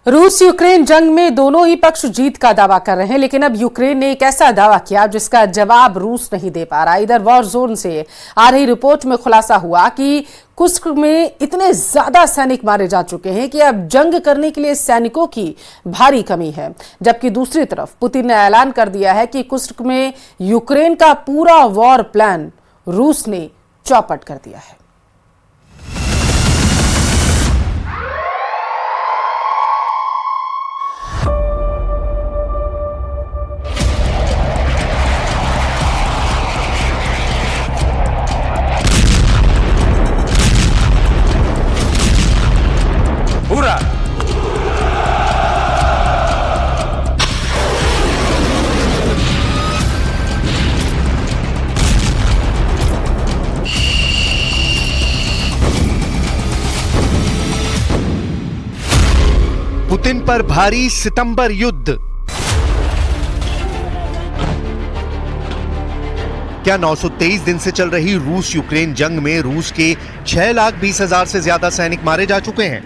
रूस यूक्रेन जंग में दोनों ही पक्ष जीत का दावा कर रहे हैं, लेकिन अब यूक्रेन ने एक ऐसा दावा किया जिसका जवाब रूस नहीं दे पा रहा। इधर वॉर जोन से आ रही रिपोर्ट में खुलासा हुआ कि कुर्स्क में इतने ज्यादा सैनिक मारे जा चुके हैं कि अब जंग करने के लिए सैनिकों की भारी कमी है। जबकि दूसरी तरफ पुतिन ने ऐलान कर दिया है कि कुर्स्क में यूक्रेन का पूरा वॉर प्लान रूस ने चौपट कर दिया है। Ура! पुतिन पर भारी सितंबर युद्ध। क्या 923 दिन से चल रही रूस यूक्रेन जंग में रूस के 6,20,000 से ज्यादा सैनिक मारे जा चुके हैं।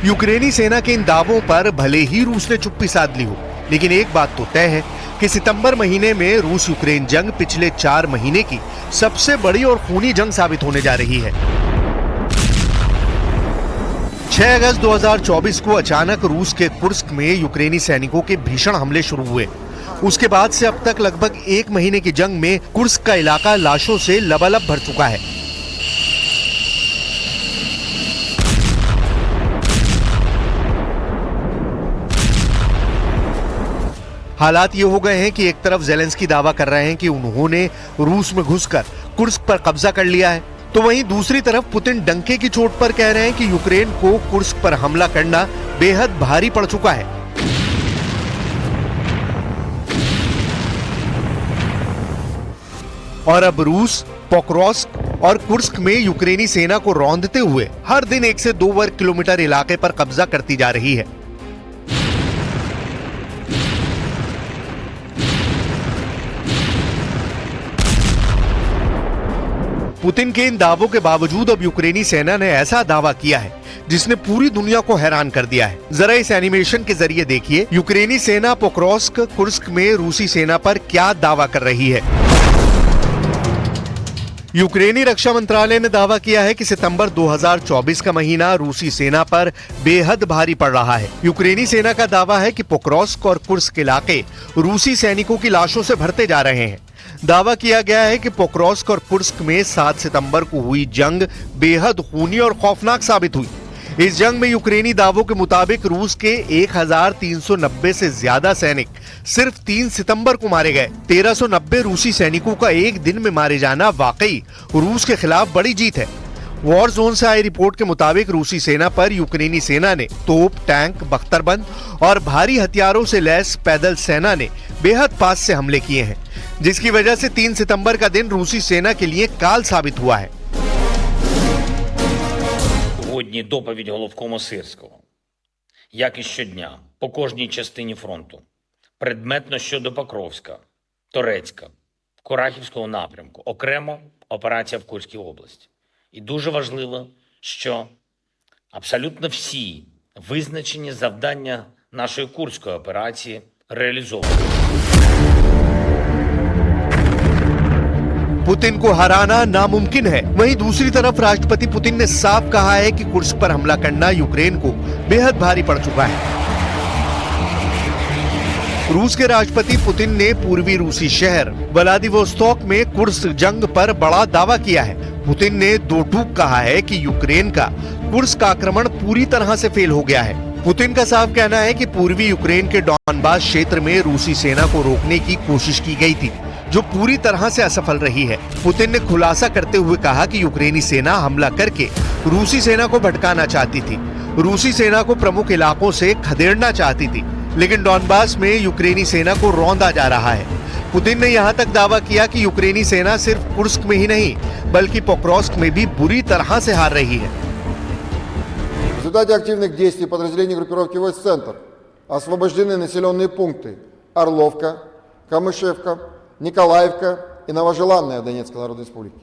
यूक्रेनी सेना के इन दावों पर भले ही रूस ने चुप्पी साध ली हो, लेकिन एक बात तो तय है कि सितंबर महीने में रूस यूक्रेन जंग पिछले 4 महीने की सबसे बड़ी और खूनी जंग साबित होने जा रही है। 6 अगस्त 2024 को अचानक रूस के कुर्स्क में यूक्रेनी सैनिकों के भीषण हमले शुरू हुए। उसके बाद से अब तक लगभग 1 महीने की जंग में कुर्स्क का इलाका लाशों से लबालब भर चुका है। हालात ये हो गए हैं कि एक तरफ ज़ेलेंस्की दावा कर रहे हैं कि उन्होंने रूस में घुसकर कुर्स्क पर कब्जा कर लिया है, तो वहीं दूसरी तरफ पुतिन डंके की चोट पर कह रहे हैं कि यूक्रेन को कुर्स्क पर हमला करना बेहद भारी पड़ चुका है। और अब रूस पोक्रोव्स्क और कुर्स्क में यूक्रेनी सेना को रौंदते हुए हर दिन 1 से 2 वर्ग किलोमीटर इलाके पर कब्जा करती जा रही है। पुतिन के इन दावों के बावजूद अब यूक्रेनी सेना ने ऐसा दावा किया है जिसने पूरी दुनिया को हैरान कर दिया है। जरा इस एनिमेशन के जरिए देखिए यूक्रेनी सेना पोक्रोव्स्क कुर्स्क में रूसी सेना पर क्या दावा कर रही है। यूक्रेनी रक्षा मंत्रालय ने दावा किया है कि सितंबर 2024 का महीना रूसी सेना पर बेहद भारी पड़ रहा है। यूक्रेनी सेना का दावा है कि पोक्रोव्स्क और कुर्स्क इलाके रूसी सैनिकों की लाशों से भरते जा रहे हैं। दावा किया गया है कि पोक्रोव्स्क और कुर्स्क में 7 सितंबर को हुई जंग बेहद खूनी और खौफनाक साबित हुई। इस जंग में यूक्रेनी दावों के मुताबिक रूस के 1390 से ज्यादा सैनिक सिर्फ 3 सितंबर को मारे गए। 1390 रूसी सैनिकों का एक दिन में मारे जाना वाकई रूस के खिलाफ बड़ी जीत है। वॉर जोन से आई रिपोर्ट के मुताबिक रूसी सेना पर यूक्रेनी सेना ने तोप, टैंक, बख्तरबंद और भारी हथियारों से लैस पैदल सेना ने बेहद पास से हमले किए हैं, जिसकी वजह से 3 सितंबर का दिन रूसी सेना के लिए काल साबित हुआ है। Сьогодні доповідь головкому Сирського. Як і щодня, по кожній частині фронту. Предметно щодо Покровська, Торецька, Курахівського напрямку. Окремо операція в Курській області. І дуже важливо, що абсолютно всі визначені завдання нашої Курської операції реалізовані. पुतिन को हराना नामुमकिन है। वहीं दूसरी तरफ राष्ट्रपति पुतिन ने साफ कहा है कि कुर्स्क पर हमला करना यूक्रेन को बेहद भारी पड़ चुका है। रूस के राष्ट्रपति पुतिन ने पूर्वी रूसी शहर व्लादिवोस्तोक में कुर्स्क जंग पर बड़ा दावा किया है। पुतिन ने दो टूक कहा है कि यूक्रेन का कुर्स्क आक्रमण पूरी तरह से फेल हो गया है। पुतिन का साफ कहना है कि पूर्वी यूक्रेन के डॉनबास क्षेत्र में रूसी सेना को रोकने की कोशिश की गई थी, जो पूरी तरह से असफल रही है। पुतिन ने खुलासा करते हुए कहा कि यूक्रेनी सेना हमला करके रूसी सेना को भटकाना चाहती थी, रूसी सेना को प्रमुख इलाकों से खदेड़ना चाहती थी, लेकिन डॉनबास में यूक्रेनी सेना को रौंदा जा रहा है। पुतिन ने यहाँ तक दावा किया कि यूक्रेनी सेना सिर्फ कुर्स्क में ही नहीं बल्कि पोक्रोव्स्क में भी बुरी तरह से हार रही है। В результате активных действий подразделений группировки войск «Центр» освобождены населенные пункты Орловка, Камышевка, Николаевка и Новожеланная Донецкой Народной Республики.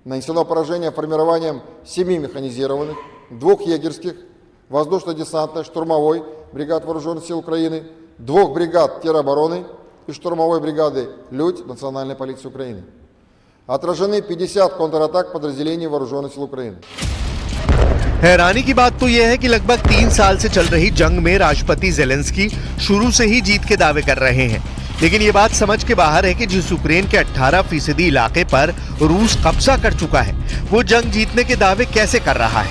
Нанесено поражение формированием 7 механизированных, 2 егерских, воздушно-десантной, штурмовой бригад Вооруженных сил Украины, 2 бригад теробороны и штурмовой бригады «Людь» Национальной полиции Украины. Отражены 50 контратак подразделений Вооруженных сил Украины. हैरानी की बात तो यह है कि लगभग 3 साल से चल रही जंग में राष्ट्रपति जेलेंस्की शुरू से ही जीत के दावे कर रहे हैं, लेकिन ये बात समझ के बाहर है कि जिस यूक्रेन के 18% इलाके पर रूस कब्जा कर चुका है, वो जंग जीतने के दावे कैसे कर रहा है।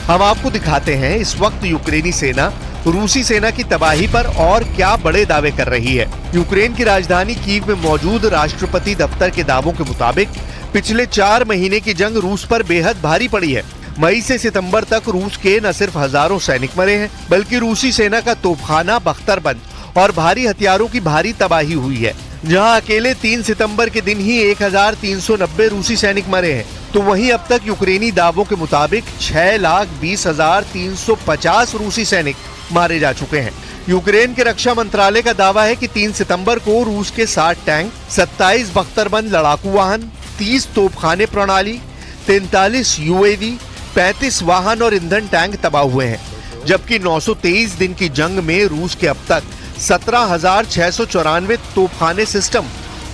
हम आपको दिखाते हैं इस वक्त यूक्रेनी सेना रूसी सेना की तबाही पर और क्या बड़े दावे कर रही है। यूक्रेन की राजधानी कीव में मौजूद राष्ट्रपति दफ्तर के दावों के मुताबिक पिछले 4 महीने की जंग रूस पर बेहद भारी पड़ी है। मई से सितंबर तक रूस के न सिर्फ हजारों सैनिक मरे हैं, बल्कि रूसी सेना का तोपखाना बख्तरबंद और भारी हथियारों की भारी तबाही हुई है। जहां अकेले 3 सितंबर के दिन ही 1390 रूसी सैनिक मरे हैं, तो वहीं अब तक यूक्रेनी दावों के मुताबिक 6,20,350 रूसी सैनिक मारे जा चुके हैं। यूक्रेन के रक्षा मंत्रालय का दावा है कि 3 सितंबर को रूस के 60 टैंक, 27 बख्तरबंद लड़ाकू वाहन, 30 तोपखाने प्रणाली, 43 यूएवी, 35 वाहन और ईंधन टैंक तबाह हुए हैं, जबकि 923 दिन की जंग में रूस के अब तक 17,694 तोपखाने सिस्टम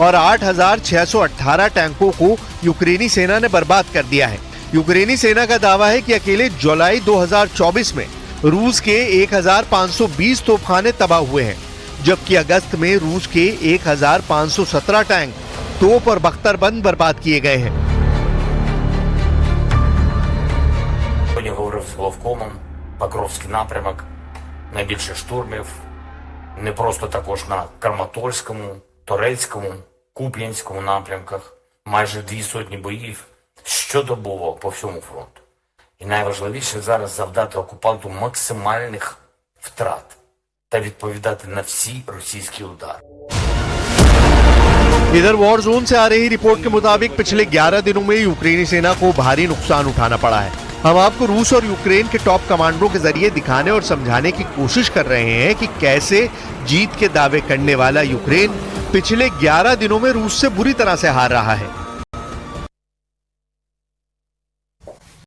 और 8,618 टैंकों को यूक्रेनी सेना ने बर्बाद कर दिया है। यूक्रेनी सेना का दावा है कि अकेले जुलाई 2024 में रूस के 1,520 तोपखाने तबाह हुए हैं, जबकि अगस्त में रूस के 1,517 टैंक, तोप और बख्तरबंद बर्बाद किए गए हैं। Сьогодні говорив з головкомом, Покровський напрямок, найбільше штурмів, не просто також на Краматорському, Торецькому, Куп'янському напрямках, майже 200 боїв щодобово по всьому фронту. І найважливіше зараз завдати окупанту максимальних втрат та відповідати на всі російські удари. इधर वॉर जोन से आ रही रिपोर्ट के मुताबिक पिछले 11 दिनों में यूक्रेनी सेना को भारी नुकसान उठाना पड़ा है। हम आपको रूस और यूक्रेन के टॉप कमांडरों के जरिए दिखाने और समझाने की कोशिश कर रहे हैं कि कैसे जीत के दावे करने वाला यूक्रेन पिछले 11 दिनों में रूस से बुरी तरह से हार रहा है।